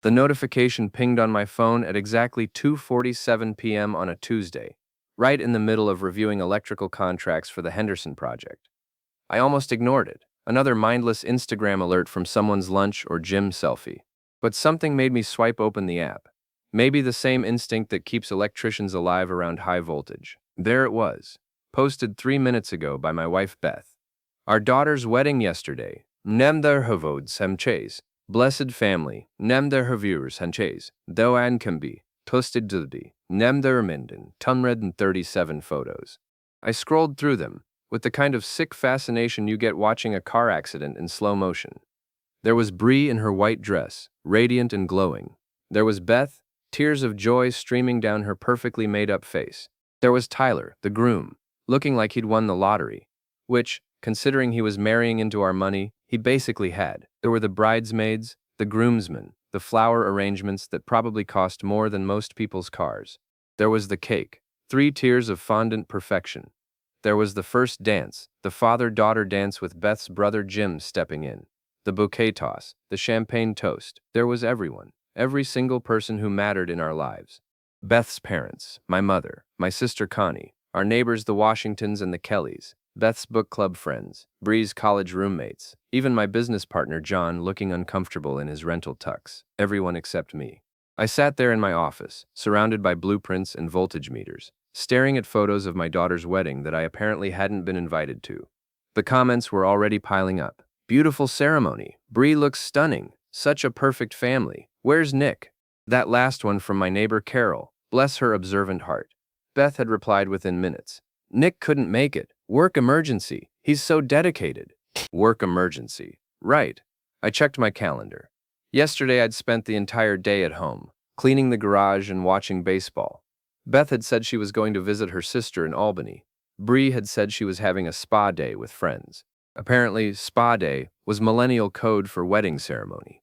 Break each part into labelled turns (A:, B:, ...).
A: The notification pinged on my phone at exactly 2:47 p.m. on a Tuesday, right in the middle of reviewing electrical contracts for the Henderson project. I almost ignored it, another mindless Instagram alert from someone's lunch or gym selfie. But something made me swipe open the app. Maybe the same instinct that keeps electricians alive around high voltage. There it was, posted 3 minutes ago by my wife Beth. Our daughter's wedding yesterday. Nemder Havod Semchase. Blessed family. Nemder Havirs Henchase. Doan Kambi. Tosted Dulbi. Nemder Minden. Tumred and 37 photos. I scrolled through them, with the kind of sick fascination you get watching a car accident in slow motion. There was Bree in her white dress, radiant and glowing. There was Beth, tears of joy streaming down her perfectly made-up face. There was Tyler, the groom, looking like he'd won the lottery, which, considering he was marrying into our money, he basically had. There were the bridesmaids, the groomsmen, the flower arrangements that probably cost more than most people's cars. There was the cake, 3 tiers of fondant perfection. There was the first dance, the father-daughter dance with Beth's brother Jim stepping in. The bouquet toss, the champagne toast. There was everyone, every single person who mattered in our lives. Beth's parents, my mother, my sister Connie, our neighbors the Washingtons and the Kellys, Beth's book club friends, Bree's college roommates, even my business partner John looking uncomfortable in his rental tux. Everyone except me. I sat there in my office, surrounded by blueprints and voltage meters, staring at photos of my daughter's wedding that I apparently hadn't been invited to. The comments were already piling up. Beautiful ceremony. Bree looks stunning. Such a perfect family. Where's Nick? That last one from my neighbor Carol. Bless her observant heart. Beth had replied within minutes. Nick couldn't make it. Work emergency. He's so dedicated. Work emergency. Right. I checked my calendar. Yesterday I'd spent the entire day at home, cleaning the garage and watching baseball. Beth had said she was going to visit her sister in Albany. Bree had said she was having a spa day with friends. Apparently, spa day was millennial code for wedding ceremony.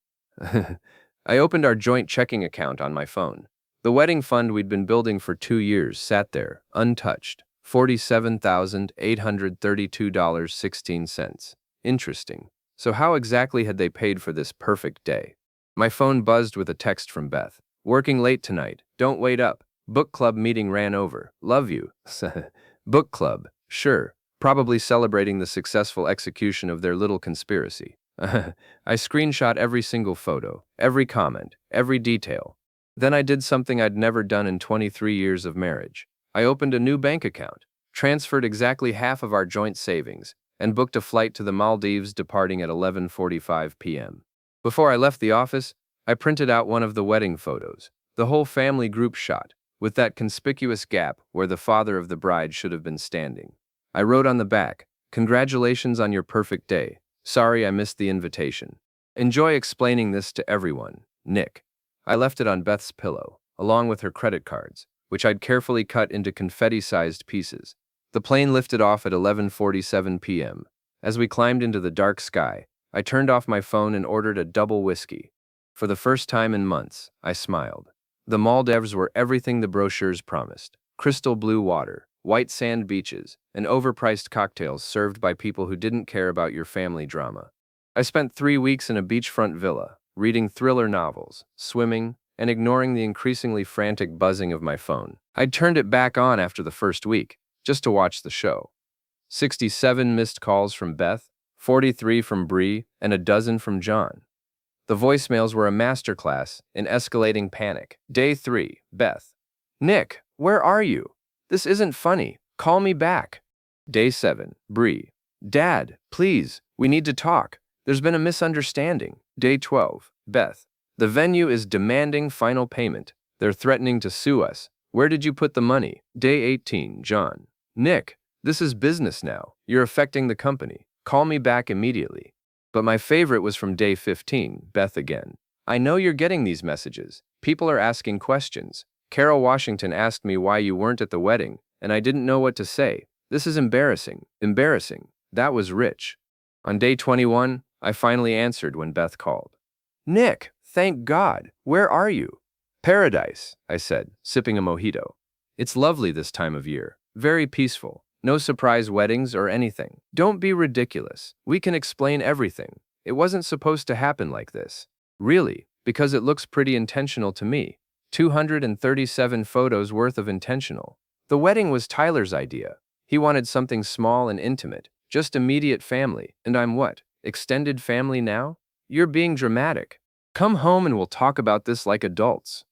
A: I opened our joint checking account on my phone. The wedding fund we'd been building for 2 years sat there, untouched, $47,832.16. Interesting. So how exactly had they paid for this perfect day? My phone buzzed with a text from Beth. Working late tonight. Don't wait up. Book club meeting ran over. Love you. Book club. Sure. Probably celebrating the successful execution of their little conspiracy. I screenshot every single photo, every comment, every detail. Then I did something I'd never done in 23 years of marriage. I opened a new bank account, transferred exactly half of our joint savings, and booked a flight to the Maldives departing at 11:45 p.m. Before I left the office, I printed out one of the wedding photos, the whole family group shot, with that conspicuous gap where the father of the bride should have been standing. I wrote on the back, "Congratulations on your perfect day. Sorry I missed the invitation. Enjoy explaining this to everyone, Nick." I left it on Beth's pillow, along with her credit cards, which I'd carefully cut into confetti-sized pieces. The plane lifted off at 11:47 p.m. As we climbed into the dark sky, I turned off my phone and ordered a double whiskey. For the first time in months, I smiled. The Maldives were everything the brochures promised. Crystal blue water, white sand beaches, and overpriced cocktails served by people who didn't care about your family drama. I spent 3 weeks in a beachfront villa, reading thriller novels, swimming, and ignoring the increasingly frantic buzzing of my phone. I'd turned it back on after the first week, just to watch the show. 67 missed calls from Beth, 43 from Bree, and a dozen from John. The voicemails were a masterclass in escalating panic. Day 3, Beth. Nick, where are you? This isn't funny. Call me back. Day 7, Bree. Dad, please, we need to talk. There's been a misunderstanding. Day 12, Beth. The venue is demanding final payment. They're threatening to sue us. Where did you put the money? Day 18, John. Nick, this is business now. You're affecting the company. Call me back immediately. But my favorite was from day 15, Beth again. I know you're getting these messages. People are asking questions. Carol Washington asked me why you weren't at the wedding, and I didn't know what to say. This is embarrassing. Embarrassing. That was rich. On day 21, I finally answered when Beth called. Nick, thank God. Where are you? Paradise, I said, sipping a mojito. It's lovely this time of year. Very peaceful. No surprise weddings or anything. Don't be ridiculous. We can explain everything. It wasn't supposed to happen like this. Really, Because it looks pretty intentional to me. 237 photos worth of intentional. The wedding was Tyler's idea. He wanted something small and intimate, just immediate family. And I'm what? Extended family now? You're being dramatic. Come home and we'll talk about this like adults.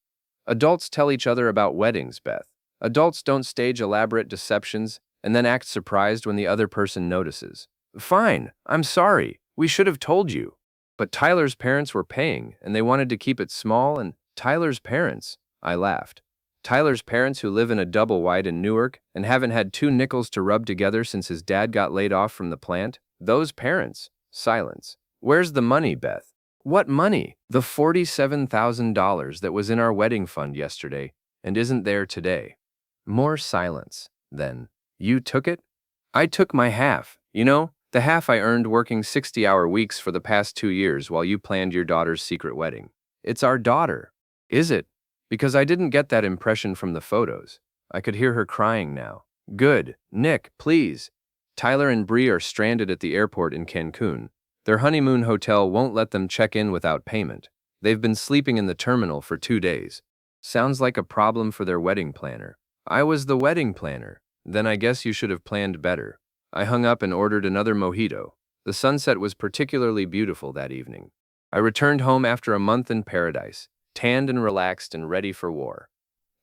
A: Adults tell each other about weddings, Beth. Adults don't stage elaborate deceptions and then act surprised when the other person notices. Fine, I'm sorry. We should have told you. But Tyler's parents were paying, and they wanted to keep it small, and Tyler's parents, I laughed. Tyler's parents who live in a double wide in Newark and haven't had 2 nickels to rub together since his dad got laid off from the plant? Those parents. Silence. Where's the money, Beth? What money? The $47,000 that was in our wedding fund yesterday and isn't there today. More silence. Then, you took it? I took my half. You know, the half I earned working 60-hour weeks for the past 2 years while you planned your daughter's secret wedding. It's our daughter. Is it? Because I didn't get that impression from the photos. I could hear her crying now. Good. Nick, please. Tyler and Bree are stranded at the airport in Cancun. Their honeymoon hotel won't let them check in without payment. They've been sleeping in the terminal for 2 days. Sounds like a problem for their wedding planner. I was the wedding planner. Then I guess you should have planned better. I hung up and ordered another mojito. The sunset was particularly beautiful that evening. I returned home after a month in paradise, tanned and relaxed and ready for war.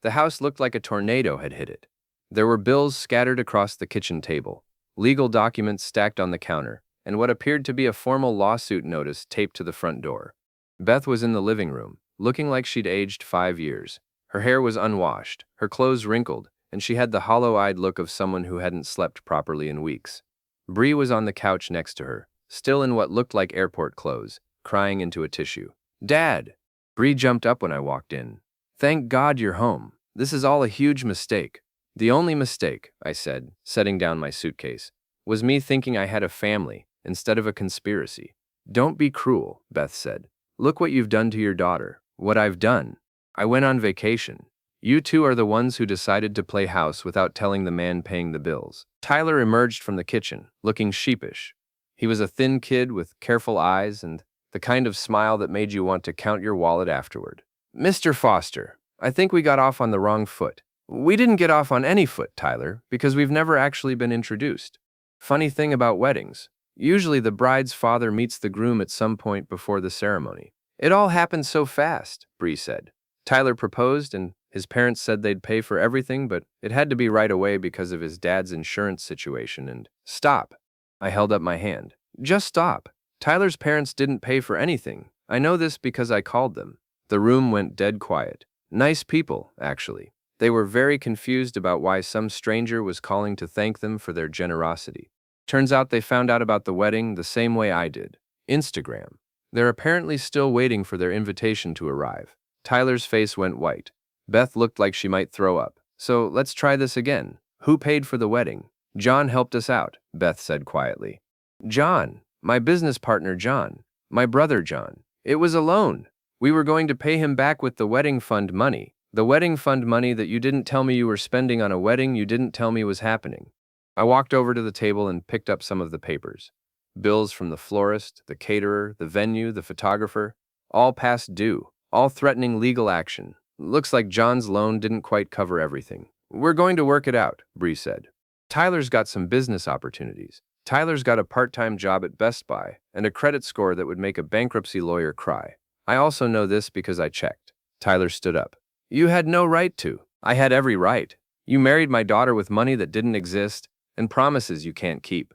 A: The house looked like a tornado had hit it. There were bills scattered across the kitchen table, legal documents stacked on the counter, and what appeared to be a formal lawsuit notice taped to the front door. Beth was in the living room, looking like she'd aged 5 years. Her hair was unwashed, her clothes wrinkled, and she had the hollow-eyed look of someone who hadn't slept properly in weeks. Bree was on the couch next to her, still in what looked like airport clothes, crying into a tissue. Dad! Bree jumped up when I walked in. Thank God you're home. This is all a huge mistake. The only mistake, I said, setting down my suitcase, was me thinking I had a family instead of a conspiracy. Don't be cruel, Beth said. Look what you've done to your daughter. What I've done. I went on vacation. You two are the ones who decided to play house without telling the man paying the bills. Tyler emerged from the kitchen, looking sheepish. He was a thin kid with careful eyes and the kind of smile that made you want to count your wallet afterward. Mr. Foster, I think we got off on the wrong foot. We didn't get off on any foot, Tyler, because we've never actually been introduced. Funny thing about weddings. Usually the bride's father meets the groom at some point before the ceremony. It all happened so fast, Bree said. Tyler proposed and his parents said they'd pay for everything, but it had to be right away because of his dad's insurance situation and… Stop. I held up my hand. Just stop. Tyler's parents didn't pay for anything. I know this because I called them. The room went dead quiet. Nice people, actually. They were very confused about why some stranger was calling to thank them for their generosity. Turns out they found out about the wedding the same way I did. Instagram. They're apparently still waiting for their invitation to arrive. Tyler's face went white. Beth looked like she might throw up. So let's try this again. Who paid for the wedding? John helped us out, Beth said quietly. John. My business partner John. My brother John. It was a loan. We were going to pay him back with the wedding fund money. The wedding fund money that you didn't tell me you were spending on a wedding you didn't tell me was happening. I walked over to the table and picked up some of the papers. Bills from the florist, the caterer, the venue, the photographer. All past due. All threatening legal action. Looks like John's loan didn't quite cover everything. We're going to work it out, Bree said. Tyler's got some business opportunities. Tyler's got a part-time job at Best Buy and a credit score that would make a bankruptcy lawyer cry. I also know this because I checked. Tyler stood up. You had no right to. I had every right. You married my daughter with money that didn't exist and promises you can't keep.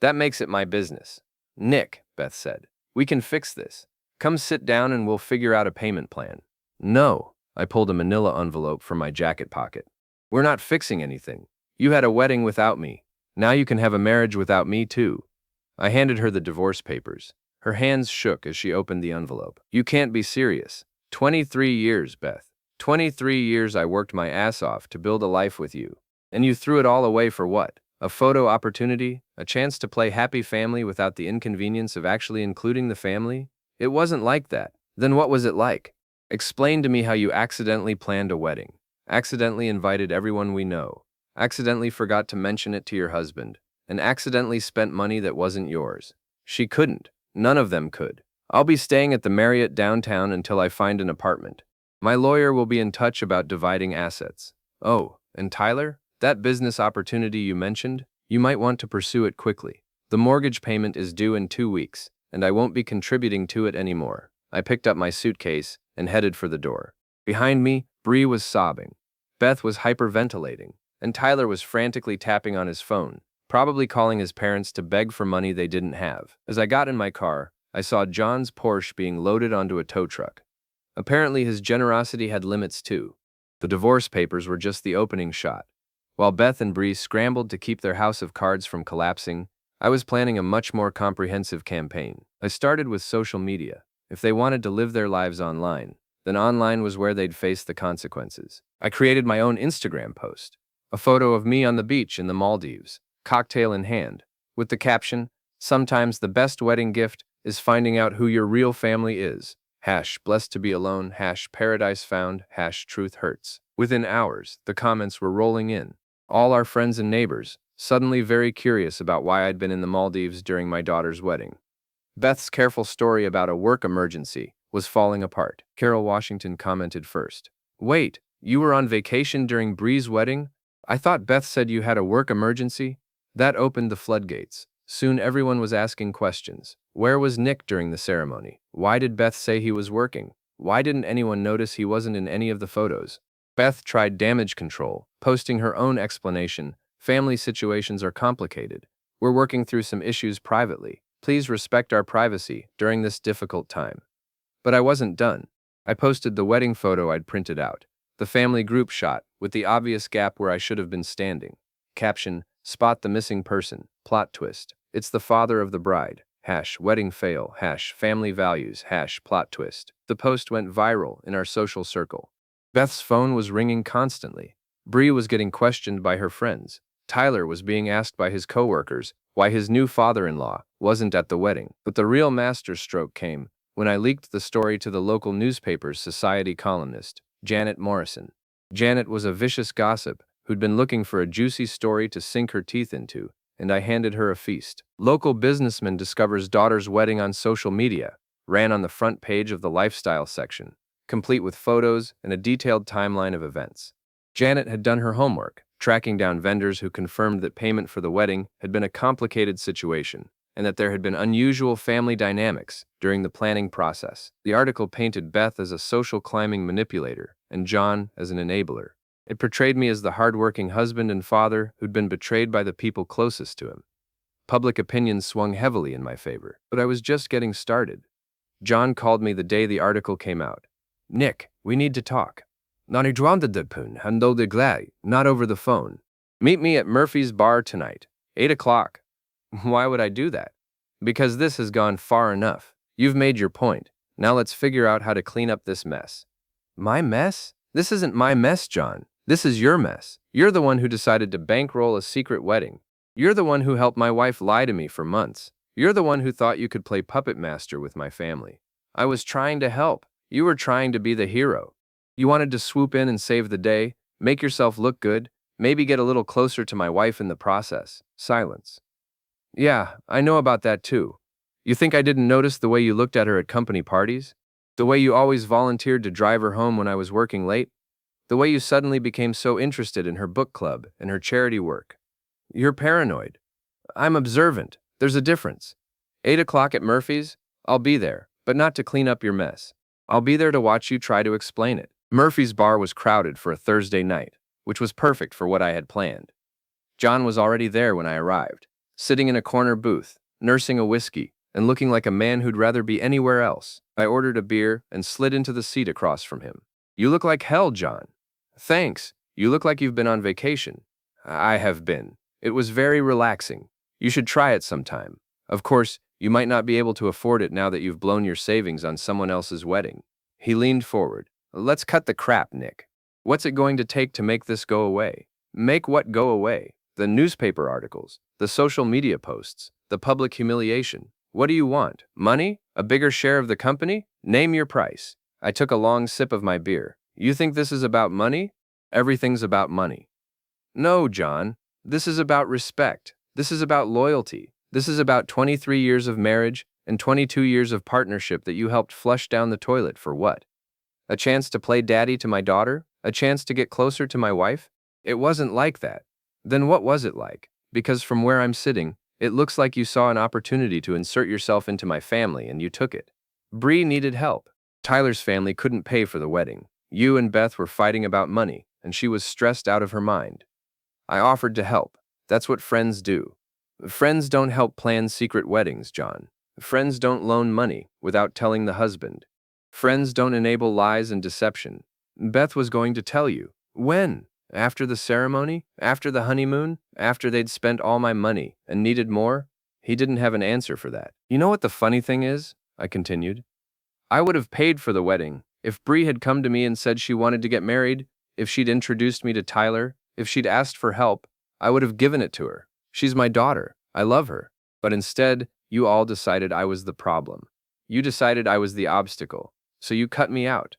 A: That makes it my business. Nick, Beth said, we can fix this. Come sit down and we'll figure out a payment plan. No. I pulled a manila envelope from my jacket pocket. We're not fixing anything. You had a wedding without me. Now you can have a marriage without me too. I handed her the divorce papers. Her hands shook as she opened the envelope. You can't be serious. 23 years, Beth. 23 years I worked my ass off to build a life with you. And you threw it all away for what? A photo opportunity? A chance to play happy family without the inconvenience of actually including the family? It wasn't like that. Then what was it like? Explain to me how you accidentally planned a wedding, accidentally invited everyone we know, accidentally forgot to mention it to your husband, and accidentally spent money that wasn't yours. She couldn't. None of them could. I'll be staying at the Marriott downtown until I find an apartment. My lawyer will be in touch about dividing assets. Oh, and Tyler, that business opportunity you mentioned, you might want to pursue it quickly. The mortgage payment is due in 2 weeks, and I won't be contributing to it anymore. I picked up my suitcase and headed for the door. Behind me, Bree was sobbing. Beth was hyperventilating, and Tyler was frantically tapping on his phone, probably calling his parents to beg for money they didn't have. As I got in my car, I saw John's Porsche being loaded onto a tow truck. Apparently his generosity had limits too. The divorce papers were just the opening shot. While Beth and Bree scrambled to keep their house of cards from collapsing, I was planning a much more comprehensive campaign. I started with social media. If they wanted to live their lives online, then online was where they'd face the consequences. I created my own Instagram post, a photo of me on the beach in the Maldives, cocktail in hand, with the caption, "Sometimes the best wedding gift is finding out who your real family is. #blessed to be alone, #paradise found, #truth hurts." Within hours, the comments were rolling in. All our friends and neighbors, suddenly very curious about why I'd been in the Maldives during my daughter's wedding. Beth's careful story about a work emergency was falling apart. Carol Washington commented first. "Wait, you were on vacation during Bree's wedding? I thought Beth said you had a work emergency?" That opened the floodgates. Soon everyone was asking questions. Where was Nick during the ceremony? Why did Beth say he was working? Why didn't anyone notice he wasn't in any of the photos? Beth tried damage control, posting her own explanation. "Family situations are complicated. We're working through some issues privately. Please respect our privacy during this difficult time." But I wasn't done. I posted the wedding photo I'd printed out, the family group shot, with the obvious gap where I should have been standing. Caption, "Spot the missing person, plot twist. It's the father of the bride. #wedding fail, #family values, #plot twist." The post went viral in our social circle. Beth's phone was ringing constantly. Bree was getting questioned by her friends. Tyler was being asked by his coworkers why his new father-in-law wasn't at the wedding. But the real masterstroke came when I leaked the story to the local newspaper's society columnist, Janet Morrison. Janet was a vicious gossip who'd been looking for a juicy story to sink her teeth into, and I handed her a feast. Local businessman discovers daughter's wedding on social media, ran on the front page of the lifestyle section, complete with photos and a detailed timeline of events. Janet had done her homework, tracking down vendors who confirmed that payment for the wedding had been a complicated situation, and that there had been unusual family dynamics during the planning process. The article painted Beth as a social climbing manipulator and John as an enabler. It portrayed me as the hardworking husband and father who'd been betrayed by the people closest to him. Public opinion swung heavily in my favor, but I was just getting started. John called me the day the article came out. "Nick, we need to talk. Not over the phone. Meet me at Murphy's bar tonight, 8 o'clock. Why would I do that? Because this has gone far enough. You've made your point. Now let's figure out how to clean up this mess." My mess? This isn't my mess, John. This is your mess. You're the one who decided to bankroll a secret wedding. You're the one who helped my wife lie to me for months. You're the one who thought you could play puppet master with my family. I was trying to help. You were trying to be the hero. You wanted to swoop in and save the day, make yourself look good, maybe get a little closer to my wife in the process. Silence. "Yeah, I know about that too. You think I didn't notice the way you looked at her at company parties? The way you always volunteered to drive her home when I was working late? The way you suddenly became so interested in her book club and her charity work? You're paranoid. I'm observant. There's a difference. 8 o'clock at Murphy's? I'll be there, but not to clean up your mess. I'll be there to watch you try to explain it." Murphy's bar was crowded for a Thursday night, which was perfect for what I had planned. John was already there when I arrived, sitting in a corner booth, nursing a whiskey, and looking like a man who'd rather be anywhere else. I ordered a beer and slid into the seat across from him. "You look like hell, John." "Thanks. You look like you've been on vacation." "I have been. It was very relaxing. You should try it sometime. Of course, you might not be able to afford it now that you've blown your savings on someone else's wedding." He leaned forward. "Let's cut the crap, Nick. What's it going to take to make this go away?" "Make what go away?" "The newspaper articles, the social media posts, the public humiliation. What do you want? Money? A bigger share of the company? Name your price." I took a long sip of my beer. "You think this is about money?" "Everything's about money." "No, John. This is about respect. This is about loyalty. This is about 23 years of marriage And 22 years of partnership that you helped flush down the toilet for what? A chance to play daddy to my daughter? A chance to get closer to my wife? It wasn't like that. Then what was it like? Because from where I'm sitting, it looks like you saw an opportunity to insert yourself into my family and you took it. Bree needed help. Tyler's family couldn't pay for the wedding. You and Beth were fighting about money, and she was stressed out of her mind. I offered to help. That's what friends do. Friends don't help plan secret weddings, John. Friends don't loan money without telling the husband. Friends don't enable lies and deception. Beth was going to tell you. When? After the ceremony? After the honeymoon? After they'd spent all my money and needed more? He didn't have an answer for that. You know what the funny thing is? I continued. I would have paid for the wedding if Bree had come to me and said she wanted to get married, if she'd introduced me to Tyler, if she'd asked for help, I would have given it to her. She's my daughter. I love her. But instead, you all decided I was the problem. You decided I was the obstacle. So you cut me out.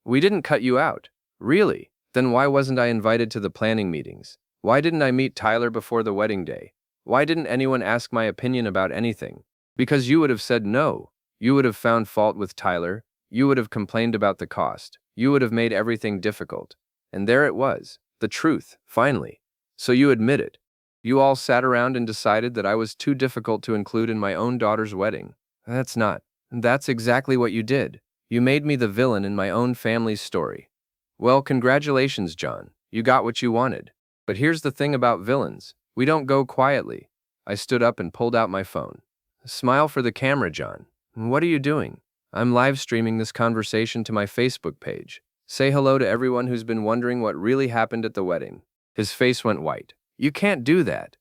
A: We didn't cut you out. Really? Then why wasn't I invited to the planning meetings? Why didn't I meet Tyler before the wedding day? Why didn't anyone ask my opinion about anything? Because you would have said no. You would have found fault with Tyler. You would have complained about the cost. You would have made everything difficult. And there it was. The truth, finally. So you admit it. You all sat around and decided that I was too difficult to include in my own daughter's wedding. That's exactly what you did. You made me the villain in my own family's story. Well, congratulations, John. You got what you wanted. But here's the thing about villains. We don't go quietly. I stood up and pulled out my phone. Smile for the camera, John. What are you doing? I'm live streaming this conversation to my Facebook page. Say hello to everyone who's been wondering what really happened at the wedding. His face went white. You can't do that.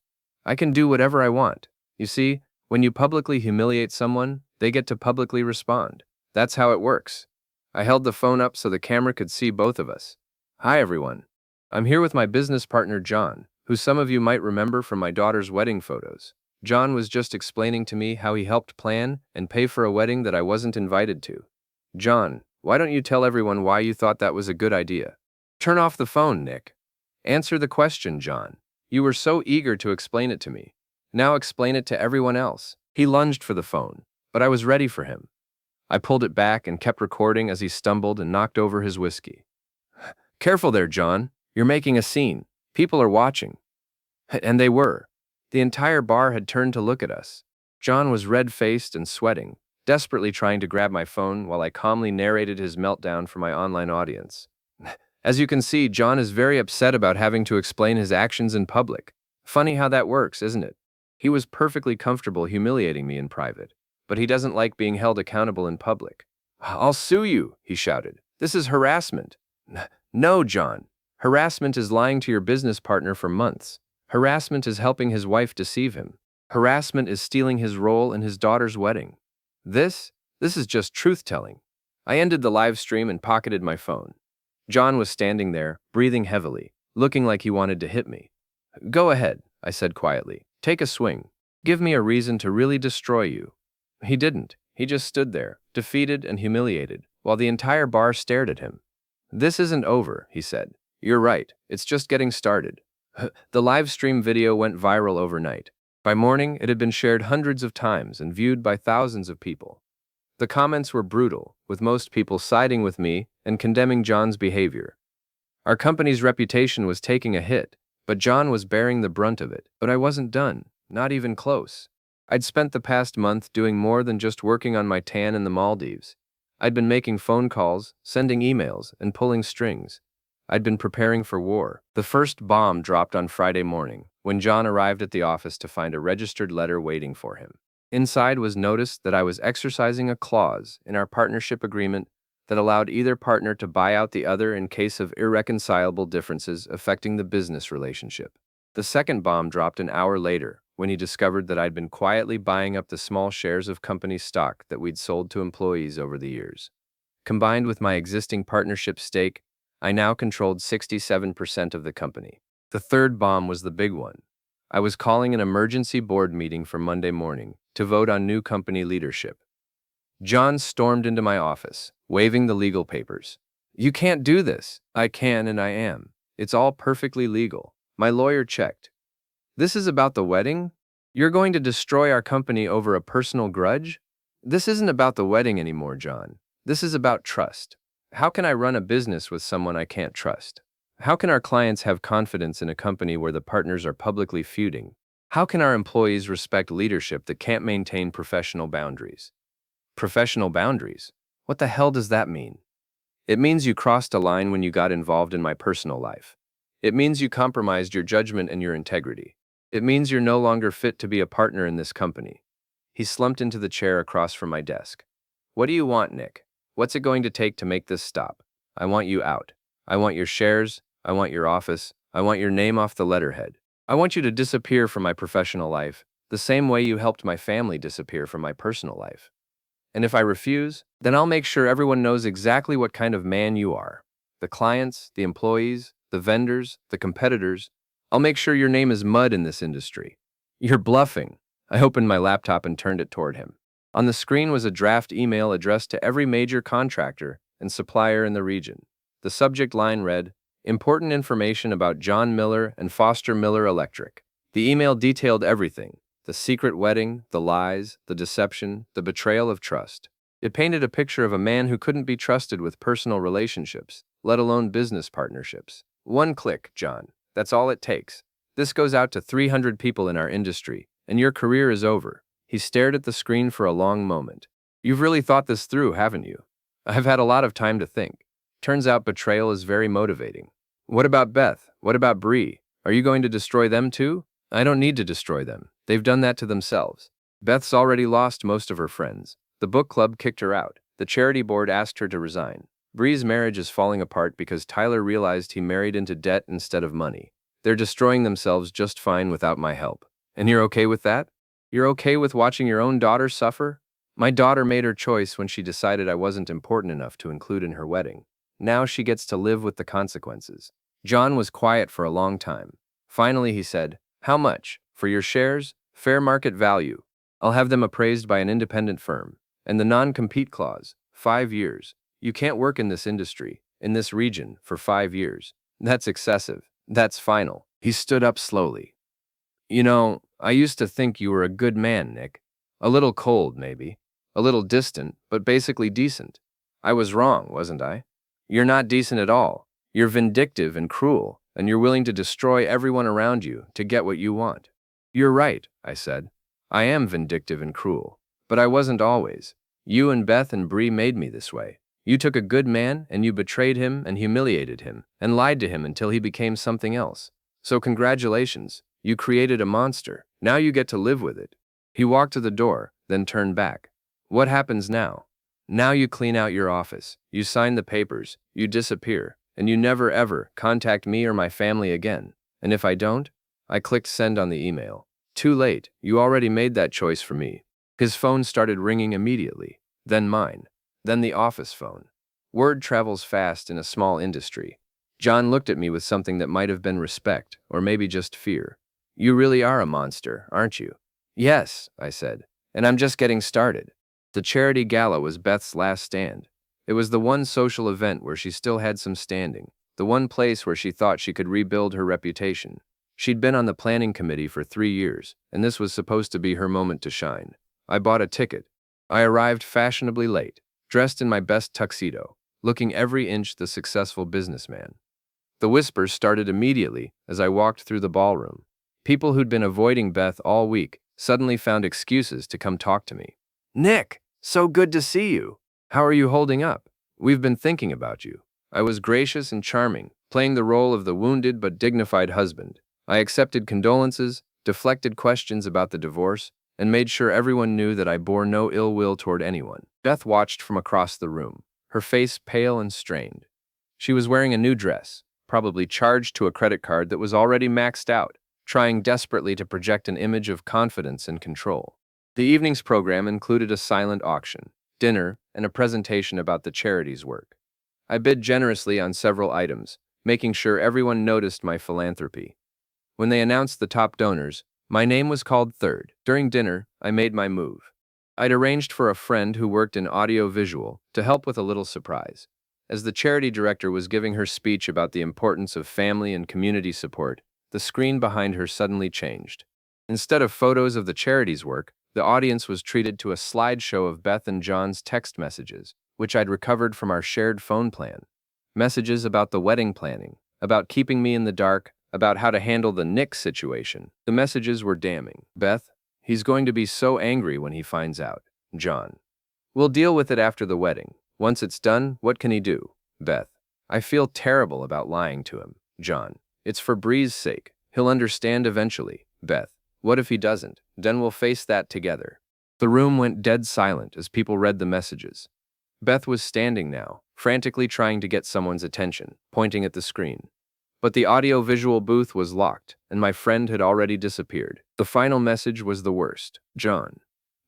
A: I can do whatever I want. You see, when you publicly humiliate someone, they get to publicly respond. That's how it works. I held the phone up so the camera could see both of us. Hi, everyone. I'm here with my business partner, John, who some of you might remember from my daughter's wedding photos. John was just explaining to me how he helped plan and pay for a wedding that I wasn't invited to. John, why don't you tell everyone why you thought that was a good idea? Turn off the phone, Nick. Answer the question, John. You were so eager to explain it to me. Now explain it to everyone else. He lunged for the phone, but I was ready for him. I pulled it back and kept recording as he stumbled and knocked over his whiskey. Careful there, John. You're making a scene. People are watching. And they were. The entire bar had turned to look at us. John was red-faced and sweating, desperately trying to grab my phone while I calmly narrated his meltdown for my online audience. As you can see, John is very upset about having to explain his actions in public. Funny how that works, isn't it? He was perfectly comfortable humiliating me in private, but he doesn't like being held accountable in public. I'll sue you, he shouted. This is harassment. No, John. Harassment is lying to your business partner for months. Harassment is helping his wife deceive him. Harassment is stealing his role in his daughter's wedding. This is just truth-telling. I ended the live stream and pocketed my phone. John was standing there, breathing heavily, looking like he wanted to hit me. Go ahead, I said quietly. Take a swing. Give me a reason to really destroy you. He didn't. He just stood there, defeated and humiliated, while the entire bar stared at him. This isn't over, he said. You're right. It's just getting started. The live stream video went viral overnight. By morning, it had been shared hundreds of times and viewed by thousands of people. The comments were brutal, with most people siding with me and condemning John's behavior. Our company's reputation was taking a hit, but John was bearing the brunt of it. But I wasn't done, not even close. I'd spent the past month doing more than just working on my tan in the Maldives. I'd been making phone calls, sending emails, and pulling strings. I'd been preparing for war. The first bomb dropped on Friday morning, when John arrived at the office to find a registered letter waiting for him. Inside was notice that I was exercising a clause in our partnership agreement that allowed either partner to buy out the other in case of irreconcilable differences affecting the business relationship. The second bomb dropped an hour later, when he discovered that I'd been quietly buying up the small shares of company stock that we'd sold to employees over the years. Combined with my existing partnership stake, I now controlled 67% of the company. The third bomb was the big one. I was calling an emergency board meeting for Monday morning to vote on new company leadership. John stormed into my office, waving the legal papers. You can't do this. I can and I am. It's all perfectly legal. My lawyer checked. This is about the wedding? You're going to destroy our company over a personal grudge? This isn't about the wedding anymore, John. This is about trust. How can I run a business with someone I can't trust? How can our clients have confidence in a company where the partners are publicly feuding? How can our employees respect leadership that can't maintain professional boundaries? Professional boundaries? What the hell does that mean? It means you crossed a line when you got involved in my personal life. It means you compromised your judgment and your integrity. It means you're no longer fit to be a partner in this company. He slumped into the chair across from my desk. What do you want, Nick? What's it going to take to make this stop? I want you out. I want your shares. I want your office. I want your name off the letterhead. I want you to disappear from my professional life, the same way you helped my family disappear from my personal life. And if I refuse, then I'll make sure everyone knows exactly what kind of man you are. The clients, the employees, the vendors, the competitors. I'll make sure your name is mud in this industry. You're bluffing. I opened my laptop and turned it toward him. On the screen was a draft email addressed to every major contractor and supplier in the region. The subject line read, "Important information about John Miller and Foster Miller Electric." The email detailed everything: the secret wedding, the lies, the deception, the betrayal of trust. It painted a picture of a man who couldn't be trusted with personal relationships, let alone business partnerships. One click, John. That's all it takes. This goes out to 300 people in our industry, and your career is over. He stared at the screen for a long moment. You've really thought this through, haven't you? I've had a lot of time to think. Turns out betrayal is very motivating. What about Beth? What about Bree? Are you going to destroy them too? I don't need to destroy them. They've done that to themselves. Beth's already lost most of her friends. The book club kicked her out. The charity board asked her to resign. Bree's marriage is falling apart because Tyler realized he married into debt instead of money. They're destroying themselves just fine without my help. And you're okay with that? You're okay with watching your own daughter suffer? My daughter made her choice when she decided I wasn't important enough to include in her wedding. Now she gets to live with the consequences. John was quiet for a long time. Finally, he said, "How much? For your shares? Fair market value. I'll have them appraised by an independent firm. And the non-compete clause, 5 years. You can't work in this industry, in this region, for 5 years. That's excessive. That's final." He stood up slowly. "You know, I used to think you were a good man, Nick. A little cold, maybe. A little distant, but basically decent. I was wrong, wasn't I? You're not decent at all. You're vindictive and cruel, and you're willing to destroy everyone around you to get what you want." "You're right," I said. "I am vindictive and cruel. But I wasn't always. You and Beth and Bree made me this way. You took a good man and you betrayed him and humiliated him and lied to him until he became something else. So congratulations. You created a monster. Now you get to live with it." He walked to the door, then turned back. "What happens now? Now you clean out your office, you sign the papers, you disappear, and you never ever contact me or my family again. And if I don't?" I clicked send on the email. "Too late. You already made that choice for me." His phone started ringing immediately, then mine, then the office phone. Word travels fast in a small industry. John looked at me with something that might have been respect, or maybe just fear. "You really are a monster, aren't you?" "Yes," I said, "and I'm just getting started." The charity gala was Beth's last stand. It was the one social event where she still had some standing, the one place where she thought she could rebuild her reputation. She'd been on the planning committee for 3 years, and this was supposed to be her moment to shine. I bought a ticket. I arrived fashionably late, dressed in my best tuxedo, looking every inch the successful businessman. The whispers started immediately as I walked through the ballroom. People who'd been avoiding Beth all week suddenly found excuses to come talk to me. "Nick, so good to see you. How are you holding up? We've been thinking about you." I was gracious and charming, playing the role of the wounded but dignified husband. I accepted condolences, deflected questions about the divorce, and made sure everyone knew that I bore no ill will toward anyone. Beth watched from across the room, her face pale and strained. She was wearing a new dress, probably charged to a credit card that was already maxed out, trying desperately to project an image of confidence and control. The evening's program included a silent auction, dinner, and a presentation about the charity's work. I bid generously on several items, making sure everyone noticed my philanthropy. When they announced the top donors, my name was called third. During dinner, I made my move. I'd arranged for a friend who worked in audio-visual to help with a little surprise. As the charity director was giving her speech about the importance of family and community support, the screen behind her suddenly changed. Instead of photos of the charity's work, The audience was treated to a slideshow of Beth and John's text messages, which I'd recovered from our shared phone plan. Messages about the wedding planning, about keeping me in the dark, about how to handle the Nick situation. The messages were damning. Beth, he's going to be so angry when he finds out. John. We'll deal with it after the wedding. Once it's done, what can he do? Beth. I feel terrible about lying to him. John. It's for Bree's sake. He'll understand eventually. Beth. What if he doesn't? Then we'll face that together. The room went dead silent as people read the messages. Beth was standing now, frantically trying to get someone's attention, pointing at the screen. But the audio-visual booth was locked, and my friend had already disappeared. The final message was the worst. John.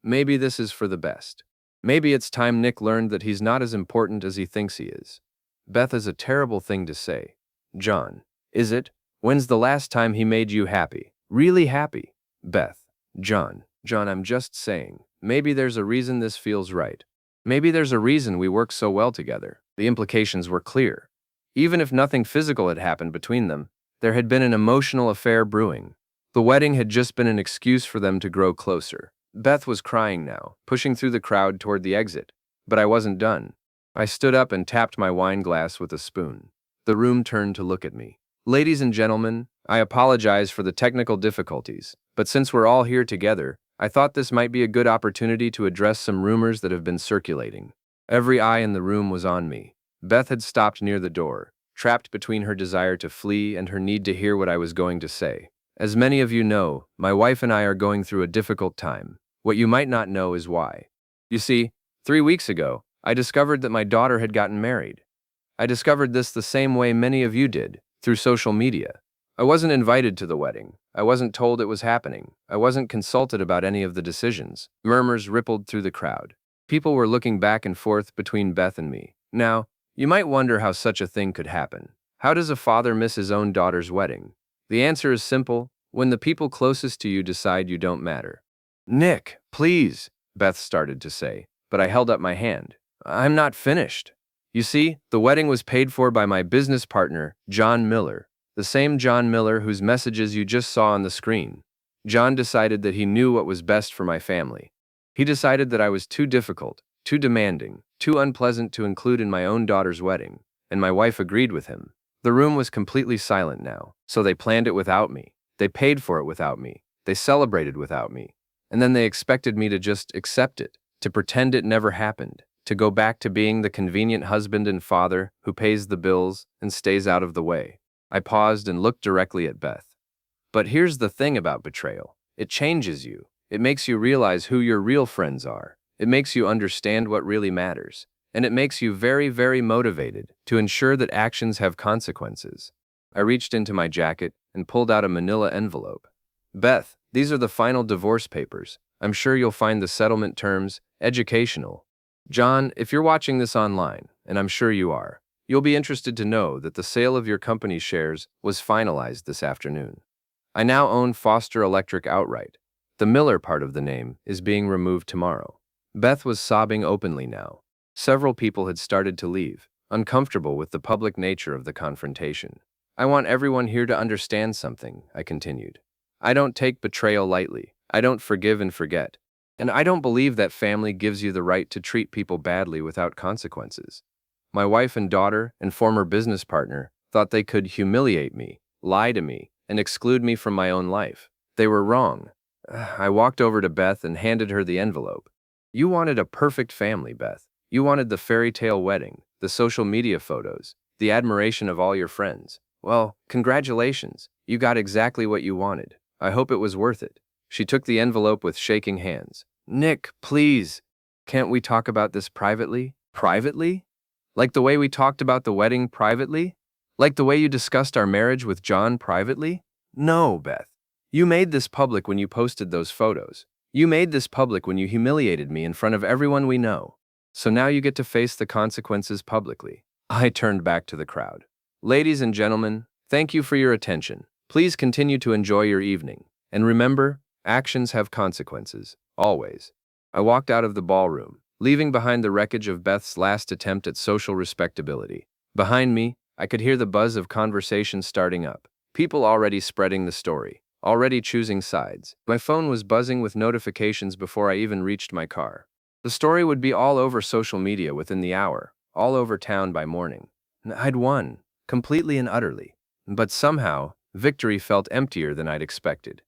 A: Maybe this is for the best. Maybe it's time Nick learned that he's not as important as he thinks he is. Beth is a terrible thing to say. John. Is it? When's the last time he made you happy? Really happy? Beth. John. John, I'm just saying. Maybe there's a reason this feels right. Maybe there's a reason we work so well together. The implications were clear. Even if nothing physical had happened between them, there had been an emotional affair brewing. The wedding had just been an excuse for them to grow closer. Beth was crying now, pushing through the crowd toward the exit. But I wasn't done. I stood up and tapped my wine glass with a spoon. The room turned to look at me. Ladies and gentlemen, I apologize for the technical difficulties, but since we're all here together, I thought this might be a good opportunity to address some rumors that have been circulating. Every eye in the room was on me. Beth had stopped near the door, trapped between her desire to flee and her need to hear what I was going to say. As many of you know, my wife and I are going through a difficult time. What you might not know is why. You see, 3 weeks ago, I discovered that my daughter had gotten married. I discovered this the same way many of you did, through social media. I wasn't invited to the wedding. I wasn't told it was happening. I wasn't consulted about any of the decisions. Murmurs rippled through the crowd. People were looking back and forth between Beth and me. Now, you might wonder how such a thing could happen. How does a father miss his own daughter's wedding? The answer is simple: when the people closest to you decide you don't matter. Nick, please, Beth started to say, but I held up my hand. I'm not finished. You see, the wedding was paid for by my business partner, John Miller, the same John Miller whose messages you just saw on the screen. John decided that he knew what was best for my family. He decided that I was too difficult, too demanding, too unpleasant to include in my own daughter's wedding, and my wife agreed with him. The room was completely silent now, so they planned it without me. They paid for it without me. They celebrated without me. And then they expected me to just accept it, to pretend it never happened, to go back to being the convenient husband and father who pays the bills and stays out of the way. I paused and looked directly at Beth. But here's the thing about betrayal. It changes you. It makes you realize who your real friends are. It makes you understand what really matters. And it makes you very, very motivated to ensure that actions have consequences. I reached into my jacket and pulled out a manila envelope. Beth, these are the final divorce papers. I'm sure you'll find the settlement terms educational. John, if you're watching this online, and I'm sure you are, you'll be interested to know that the sale of your company's shares was finalized this afternoon. I now own Foster Electric outright. The Miller part of the name is being removed tomorrow. Beth was sobbing openly now. Several people had started to leave, uncomfortable with the public nature of the confrontation. I want everyone here to understand something, I continued. I don't take betrayal lightly. I don't forgive and forget. And I don't believe that family gives you the right to treat people badly without consequences. My wife and daughter and former business partner thought they could humiliate me, lie to me, and exclude me from my own life. They were wrong. I walked over to Beth and handed her the envelope. You wanted a perfect family, Beth. You wanted the fairy tale wedding, the social media photos, the admiration of all your friends. Well, congratulations. You got exactly what you wanted. I hope it was worth it. She took the envelope with shaking hands. Nick, please. Can't we talk about this privately? Privately? Like the way we talked about the wedding privately? Like the way you discussed our marriage with John privately? No, Beth. You made this public when you posted those photos. You made this public when you humiliated me in front of everyone we know. So now you get to face the consequences publicly. I turned back to the crowd. Ladies and gentlemen, thank you for your attention. Please continue to enjoy your evening. And remember, actions have consequences, always. I walked out of the ballroom, leaving behind the wreckage of Beth's last attempt at social respectability. Behind me, I could hear the buzz of conversation starting up. People already spreading the story, already choosing sides. My phone was buzzing with notifications before I even reached my car. The story would be all over social media within the hour, all over town by morning. I'd won, completely and utterly. But somehow, victory felt emptier than I'd expected.